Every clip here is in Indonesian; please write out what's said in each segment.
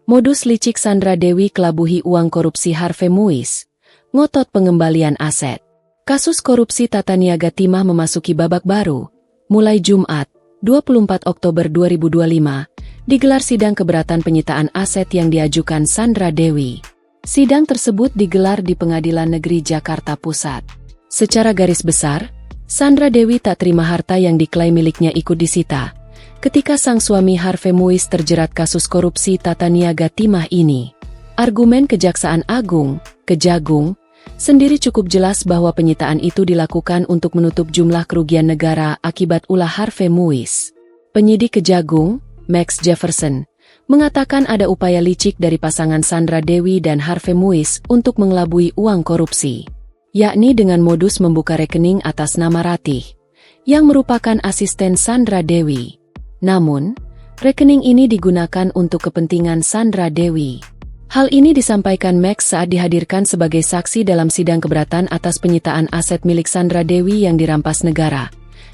Modus licik Sandra Dewi kelabuhi uang korupsi Harvey Muiz, ngotot pengembalian aset. Kasus korupsi tata niaga timah memasuki babak baru. Mulai Jumat, 24 Oktober 2025, digelar sidang keberatan penyitaan aset yang diajukan Sandra Dewi. Sidang tersebut digelar di Pengadilan Negeri Jakarta Pusat. Secara garis besar, Sandra Dewi tak terima harta yang diklaim miliknya ikut disita ketika sang suami Harvey Muiz terjerat kasus korupsi tata niaga timah ini. Argumen Kejaksaan Agung, Kejagung, sendiri cukup jelas bahwa penyitaan itu dilakukan untuk menutup jumlah kerugian negara akibat ulah Harvey Muiz. Penyidik Kejagung, Max Jefferson, mengatakan ada upaya licik dari pasangan Sandra Dewi dan Harvey Muiz untuk mengelabui uang korupsi, yakni dengan modus membuka rekening atas nama Ratih, yang merupakan asisten Sandra Dewi. Namun, rekening ini digunakan untuk kepentingan Sandra Dewi. Hal ini disampaikan Max saat dihadirkan sebagai saksi dalam sidang keberatan atas penyitaan aset milik Sandra Dewi yang dirampas negara,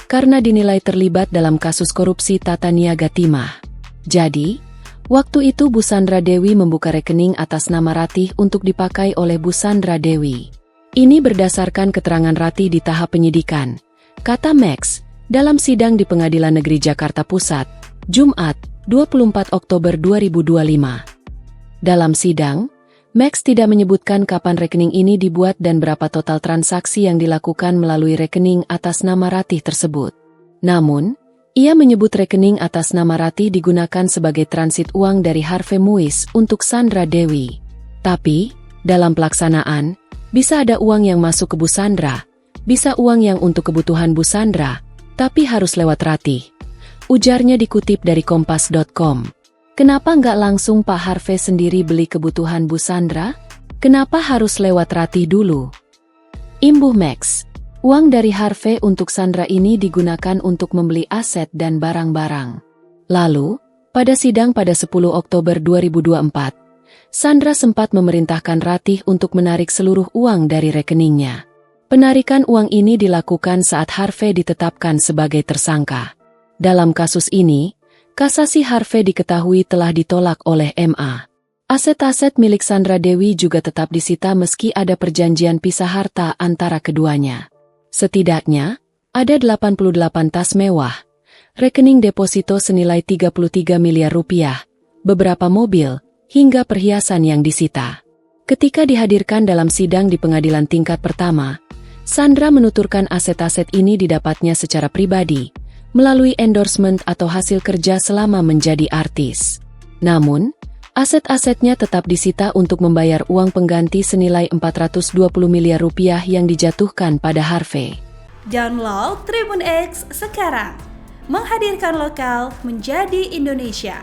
karena dinilai terlibat dalam kasus korupsi tata niaga timah. Jadi, waktu itu Bu Sandra Dewi membuka rekening atas nama Ratih untuk dipakai oleh Bu Sandra Dewi. Ini berdasarkan keterangan Ratih di tahap penyidikan, kata Max, dalam sidang di Pengadilan Negeri Jakarta Pusat, Jumat, 24 Oktober 2025. Dalam sidang, Max tidak menyebutkan kapan rekening ini dibuat dan berapa total transaksi yang dilakukan melalui rekening atas nama Ratih tersebut. Namun, ia menyebut rekening atas nama Ratih digunakan sebagai transit uang dari Harvey Muiz untuk Sandra Dewi. Tapi, dalam pelaksanaan, bisa ada uang yang masuk ke Bu Sandra, bisa uang yang untuk kebutuhan Bu Sandra, tapi harus lewat Ratih. Ujarnya dikutip dari Kompas.com. Kenapa nggak langsung Pak Harvey sendiri beli kebutuhan Bu Sandra? Kenapa harus lewat Ratih dulu? Imbuh Max. Uang dari Harvey untuk Sandra ini digunakan untuk membeli aset dan barang-barang. Lalu, pada sidang pada 10 Oktober 2024, Sandra sempat memerintahkan Ratih untuk menarik seluruh uang dari rekeningnya. Penarikan uang ini dilakukan saat Harvey ditetapkan sebagai tersangka. Dalam kasus ini, kasasi Harvey diketahui telah ditolak oleh MA. Aset-aset milik Sandra Dewi juga tetap disita meski ada perjanjian pisah harta antara keduanya. Setidaknya, ada 88 tas mewah, rekening deposito senilai 33 miliar rupiah, beberapa mobil, hingga perhiasan yang disita. Ketika dihadirkan dalam sidang di pengadilan tingkat pertama, Sandra menuturkan aset-aset ini didapatnya secara pribadi, melalui endorsement atau hasil kerja selama menjadi artis. Namun, aset-asetnya tetap disita untuk membayar uang pengganti senilai 420 miliar rupiah yang dijatuhkan pada Harvey. Download Tribun X sekarang, menghadirkan lokal menjadi Indonesia.